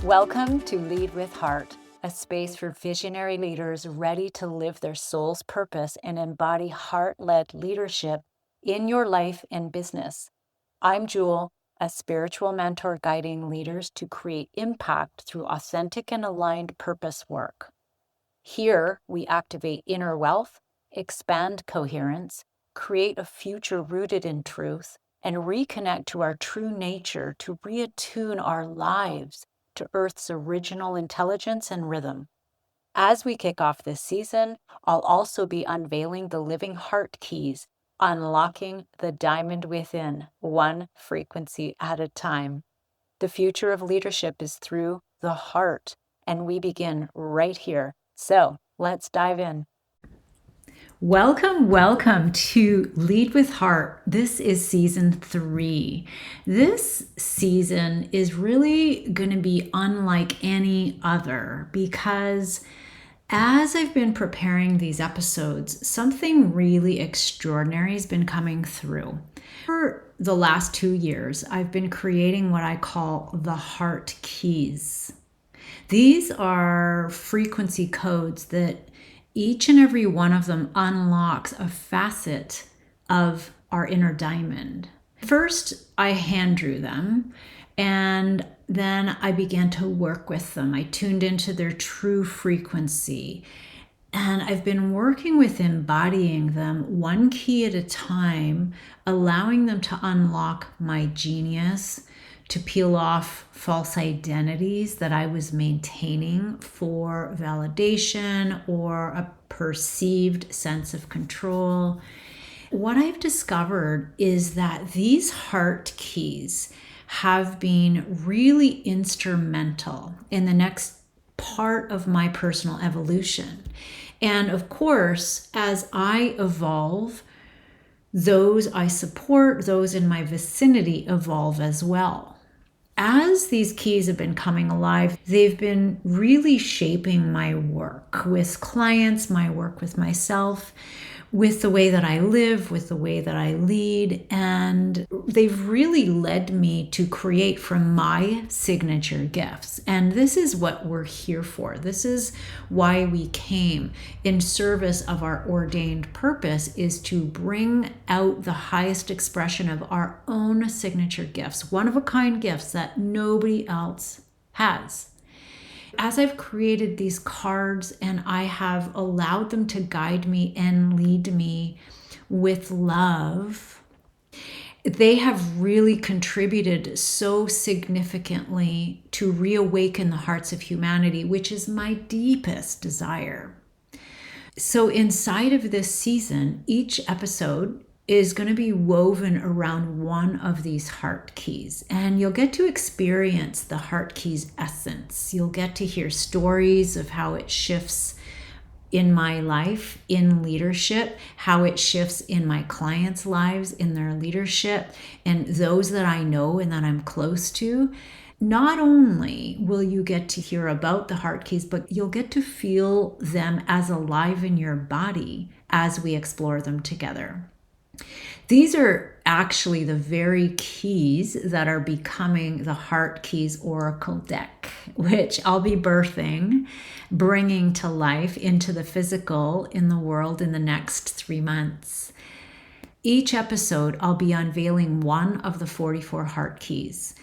Welcome to Lead with Heart, a space for visionary leaders ready to live their soul's purpose and embody heart-led leadership in your life and business. I'm Jewel, a spiritual mentor guiding leaders to create impact through authentic and aligned purpose work. Here, we activate inner wealth, expand coherence, create a future rooted in truth, and reconnect to our true nature to reattune our lives to Earth's original intelligence and rhythm. As we kick off this season, I'll also be unveiling the living heart keys, unlocking the diamond within, one frequency at a time. The future of leadership is through the heart, and we begin right here. So let's dive in. Welcome to Lead with Heart. This is season 3. This season is really going to be unlike any other because as I've been preparing these episodes, something really extraordinary has been coming through. For the last 2 years, I've been creating what I call the heart keys. These are frequency codes that each and every one of them unlocks a facet of our inner diamond. First, I hand drew them, and then I began to work with them. I tuned into their true frequency, and I've been working with embodying them one key at a time, allowing them to unlock my genius, to peel off false identities that I was maintaining for validation or a perceived sense of control. What I've discovered is that these heart keys have been really instrumental in the next part of my personal evolution. And of course, as I evolve, those I support, those in my vicinity evolve as well. As these keys have been coming alive, they've been really shaping my work with clients, my work with myself, with the way that I live, with the way that I lead, and they've really led me to create from my signature gifts. And this is what we're here for. This is why we came in service of our ordained purpose, is to bring out the highest expression of our own signature gifts, one-of-a-kind gifts that nobody else has. As I've created these cards and I have allowed them to guide me and lead me with love, they have really contributed so significantly to reawaken the hearts of humanity, which is my deepest desire. So inside of this season, each episode is going to be woven around one of these heart keys, and you'll get to experience the heart key's essence. You'll get to hear stories of how it shifts in my life, in leadership, how it shifts in my clients' lives, in their leadership, and those that I know and that I'm close to. Not only will you get to hear about the heart keys, but you'll get to feel them as alive in your body as we explore them together. These are actually the very keys that are becoming the Heart Keys Oracle deck, which I'll be birthing, bringing to life into the physical in the world in the next 3 months. Each episode, I'll be unveiling one of the 44 heart keys.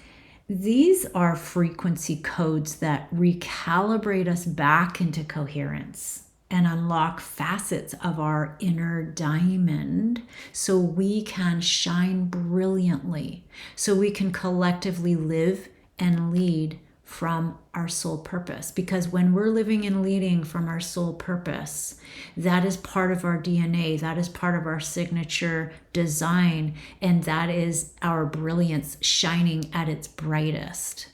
These are frequency codes that recalibrate us back into coherence and unlock facets of our inner diamond so we can shine brilliantly, so we can collectively live and lead from our soul purpose. Because when we're living and leading from our soul purpose, that is part of our DNA, that is part of our signature design, and that is our brilliance shining at its brightest.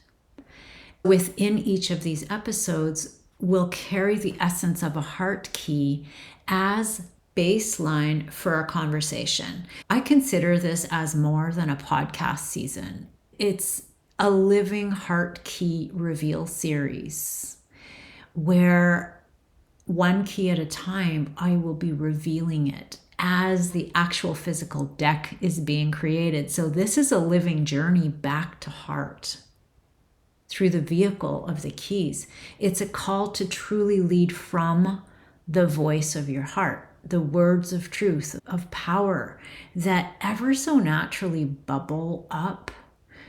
Within each of these episodes, will carry the essence of a heart key as baseline for our conversation. I consider this as more than a podcast season. It's a living heart key reveal series where one key at a time, I will be revealing it as the actual physical deck is being created. So this is a living journey back to heart. through the vehicle of the keys. It's a call to truly lead from the voice of your heart, the words of truth, of power that ever so naturally bubble up,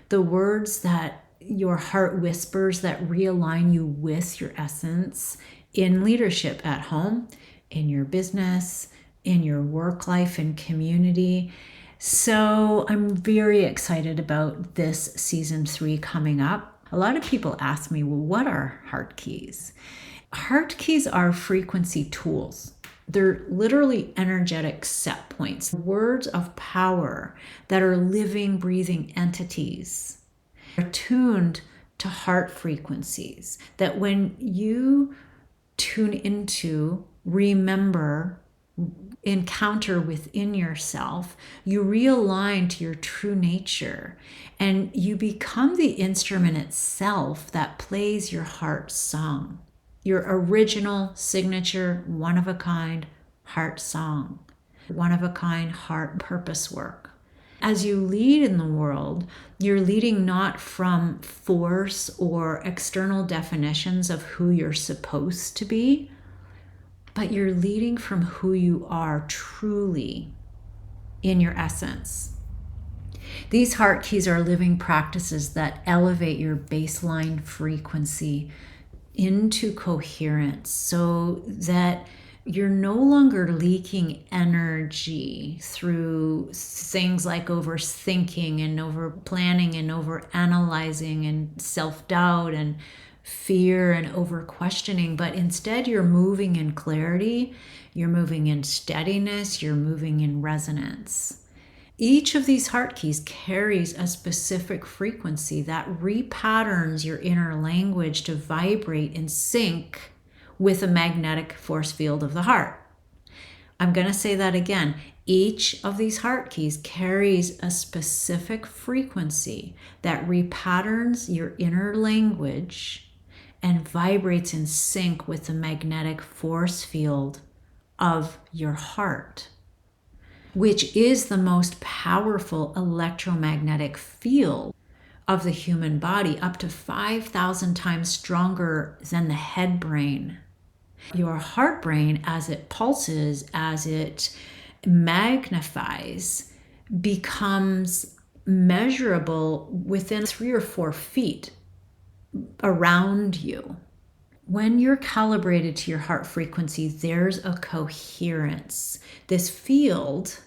the words that your heart whispers that realign you with your essence in leadership at home, in your business, in your work life and community. So I'm very excited about this season 3 coming up. A lot of people ask me, well, what are heart keys? Heart keys are frequency tools. They're literally energetic set points, words of power that are living, breathing entities, attuned to heart frequencies that when you tune into, remember, encounter within yourself, you realign to your true nature and you become the instrument itself that plays your heart song, your original signature, one-of-a-kind heart song, one-of-a-kind heart purpose work. As you lead in the world, you're leading not from force or external definitions of who you're supposed to be, but you're leading from who you are truly in your essence. These heart keys are living practices that elevate your baseline frequency into coherence so that you're no longer leaking energy through things like overthinking and over planning and over analyzing and self-doubt and fear and over questioning, but instead you're moving in clarity, you're moving in steadiness, you're moving in resonance. Each of these heart keys carries a specific frequency that repatterns your inner language to vibrate in sync with the magnetic force field of the heart. I'm going to say that again. Each of these heart keys carries a specific frequency that repatterns your inner language and vibrates in sync with the magnetic force field of your heart, which is the most powerful electromagnetic field of the human body, up to 5,000 times stronger than the head brain. Your heart brain, as it pulses, as it magnifies, becomes measurable within 3 or 4 feet around you. When you're calibrated to your heart frequency, there's a coherence. This field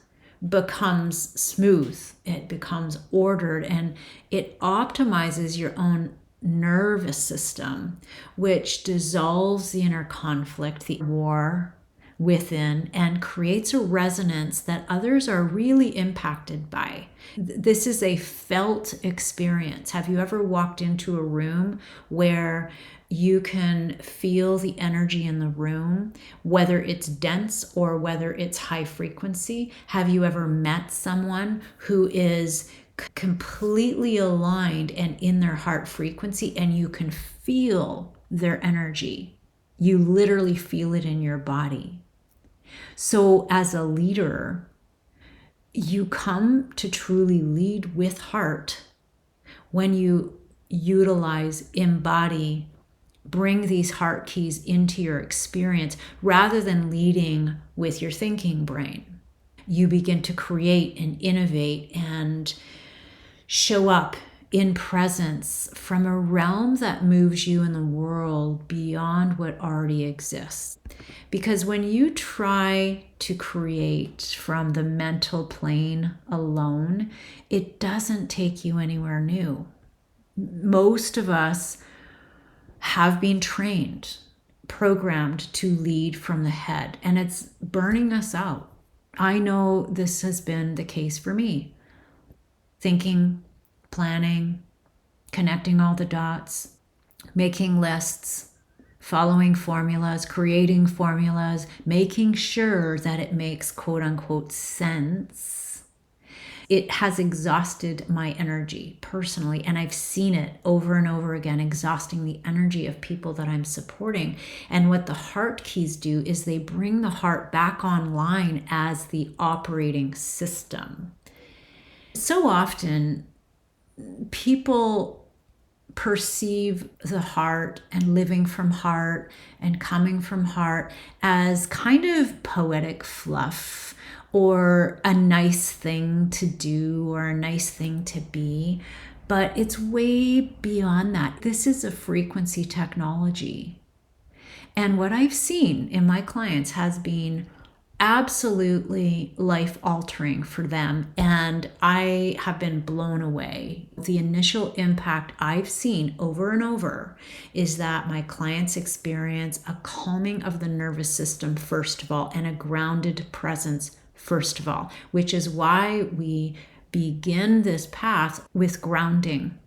becomes smooth, it becomes ordered, and it optimizes your own nervous system, which dissolves the inner conflict, the war within, and creates a resonance that others are really impacted by. This is a felt experience. Have you ever walked into a room where you can feel the energy in the room, whether it's dense or whether it's high frequency? Have you ever met someone who is completely aligned and in their heart frequency and you can feel their energy? You literally feel it in your body. So as a leader, you come to truly lead with heart when you utilize, embody, bring these heart keys into your experience rather than leading with your thinking brain. You begin to create and innovate and show up in presence from a realm that moves you in the world beyond what already exists. Because when you try to create from the mental plane alone, it doesn't take you anywhere new. Most of us have been trained, programmed to lead from the head, and it's burning us out. I know this has been the case for me. Thinking, planning, connecting all the dots, making lists, following formulas, creating formulas, making sure that it makes quote unquote sense. It has exhausted my energy personally, and I've seen it over and over again, exhausting the energy of people that I'm supporting. And what the heart keys do is they bring the heart back online as the operating system. So often, people perceive the heart and living from heart and coming from heart as kind of poetic fluff or a nice thing to do or a nice thing to be. But it's way beyond that. This is a frequency technology. And what I've seen in my clients has been absolutely life altering for them. And I have been blown away. The initial impact I've seen over and over is that my clients experience a calming of the nervous system, first of all, and a grounded presence, first of all, which is why we begin this path with grounding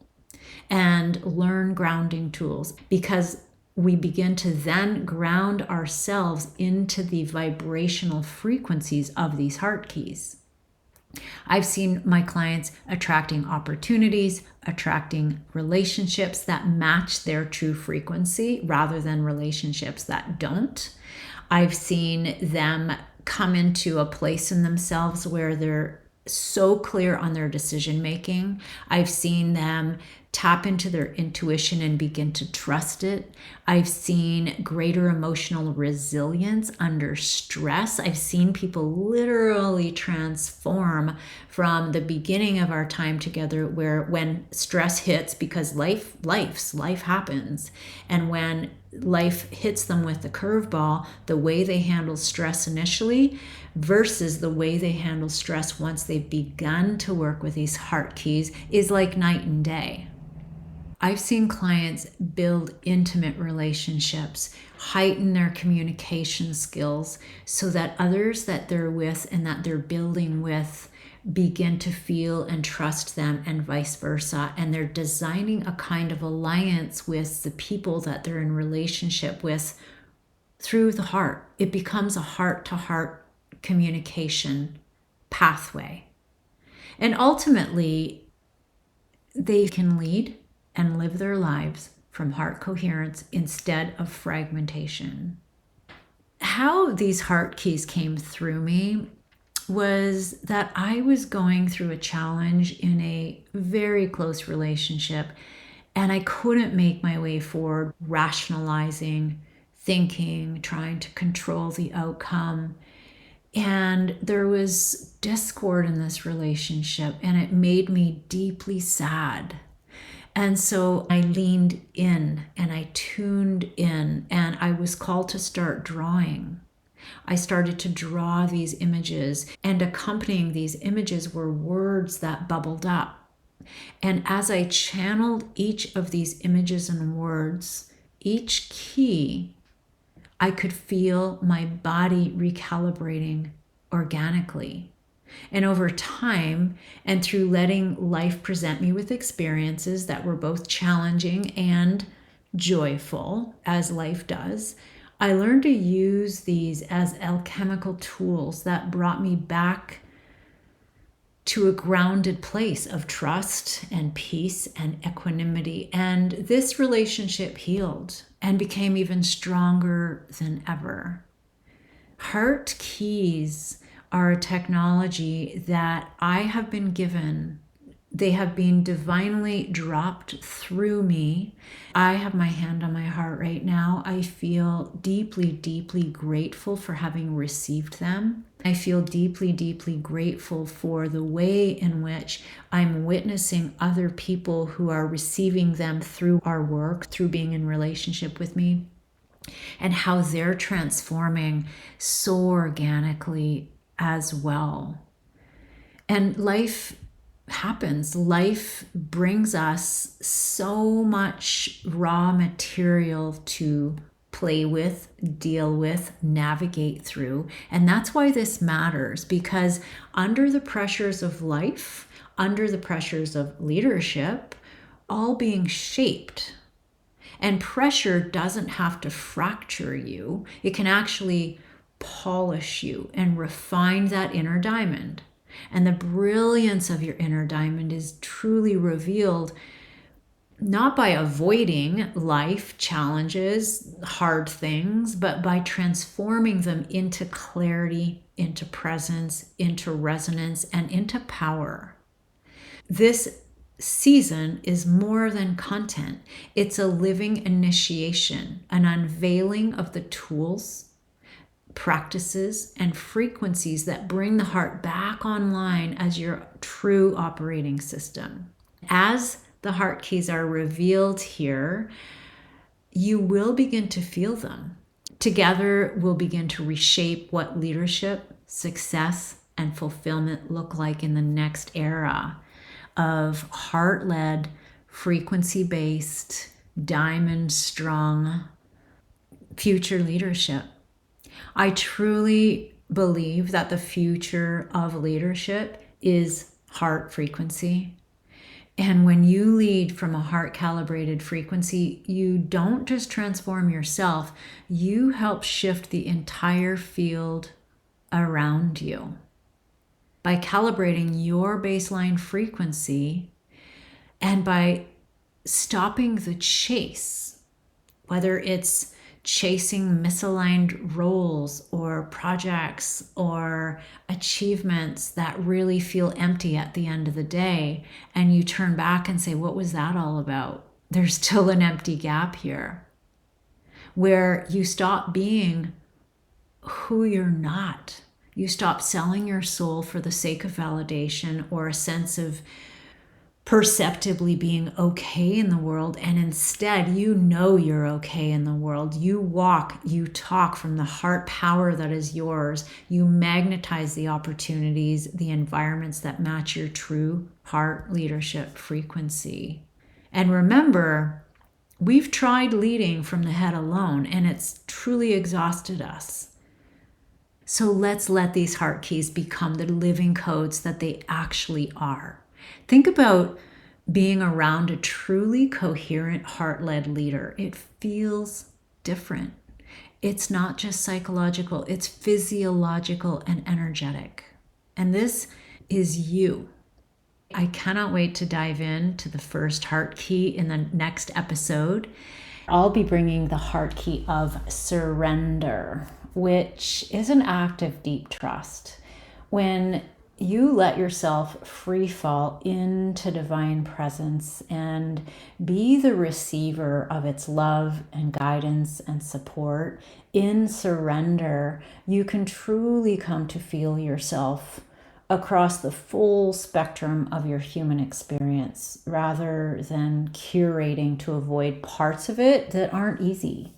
and learn grounding tools, because we begin to then ground ourselves into the vibrational frequencies of these heart keys. I've seen my clients attracting opportunities, attracting relationships that match their true frequency rather than relationships that don't. I've seen them come into a place in themselves where they're so clear on their decision making. I've seen them tap into their intuition and begin to trust it. I've seen greater emotional resilience under stress. I've seen people literally transform from the beginning of our time together, where when stress hits, because life happens, and when life hits them with the curveball, the way they handle stress initially versus the way they handle stress once they've begun to work with these heart keys is like night and day. I've seen clients build intimate relationships, heighten their communication skills so that others that they're with and that they're building with begin to feel and trust them, and vice versa. And they're designing a kind of alliance with the people that they're in relationship with through the heart. It becomes a heart-to-heart communication pathway. And ultimately, they can lead and live their lives from heart coherence instead of fragmentation. How these heart keys came through me was that I was going through a challenge in a very close relationship, and I couldn't make my way forward, rationalizing, thinking, trying to control the outcome. And there was discord in this relationship, and it made me deeply sad. And so I leaned in and I tuned in, and I was called to start drawing. I started to draw these images, and accompanying these images were words that bubbled up. And as I channeled each of these images and words, each key, I could feel my body recalibrating organically. And over time, and through letting life present me with experiences that were both challenging and joyful, as life does, I learned to use these as alchemical tools that brought me back to a grounded place of trust and peace and equanimity. And this relationship healed and became even stronger than ever. Heart keys are a technology that I have been given. They have been divinely dropped through me. I have my hand on my heart right now. I feel deeply, deeply grateful for having received them. I feel deeply, deeply grateful for the way in which I'm witnessing other people who are receiving them through our work, through being in relationship with me, and how they're transforming so organically as well. And life happens. Life brings us so much raw material to play with, deal with, navigate through. And that's why this matters, because under the pressures of life, under the pressures of leadership, all being shaped. And pressure doesn't have to fracture you. It can actually polish you and refine that inner diamond. And the brilliance of your inner diamond is truly revealed not by avoiding life challenges, hard things, but by transforming them into clarity, into presence, into resonance, and into power. This season is more than content. It's a living initiation, an unveiling of the tools, practices, and frequencies that bring the heart back online as your true operating system. As the heart keys are revealed here, you will begin to feel them. Together, we'll begin to reshape what leadership, success, and fulfillment look like in the next era of heart-led, frequency-based, diamond-strung future leadership. I truly believe that the future of leadership is heart frequency. And when you lead from a heart calibrated frequency, you don't just transform yourself, you help shift the entire field around you. By calibrating your baseline frequency and by stopping the chase, whether it's chasing misaligned roles or projects or achievements that really feel empty at the end of the day, and you turn back and say, what was that all about? There's still an empty gap here, where you stop being who you're not. You stop selling your soul for the sake of validation or a sense of perceptibly being okay in the world, and instead you know you're okay in the world. You walk, you talk from the heart power that is yours. You magnetize the opportunities, the environments that match your true heart leadership frequency. And remember, we've tried leading from the head alone, and it's truly exhausted us. So let's let these heart keys become the living codes that they actually are. Think about being around a truly coherent, heart-led leader. It feels different. It's not just psychological, it's physiological and energetic. And this is you. I cannot wait to dive into the first heart key in the next episode. I'll be bringing the heart key of surrender, which is an act of deep trust. When you let yourself free fall into divine presence and be the receiver of its love and guidance and support, in surrender, you can truly come to feel yourself across the full spectrum of your human experience, rather than curating to avoid parts of it that aren't easy.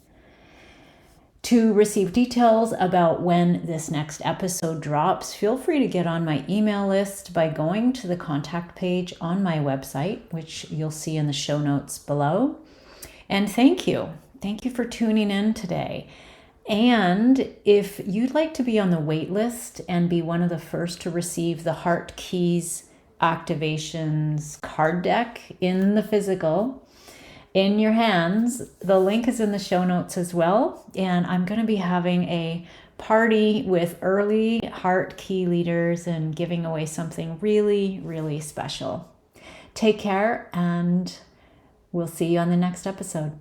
To receive details about when this next episode drops, feel free to get on my email list by going to the contact page on my website, which you'll see in the show notes below. And thank you. Thank you for tuning in today. And if you'd like to be on the wait list and be one of the first to receive the Heart Keys Activations card deck in the physical, in your hands, the link is in the show notes as well. And I'm going to be having a party with early heart key leaders and giving away something really, really special. Take care, and we'll see you on the next episode.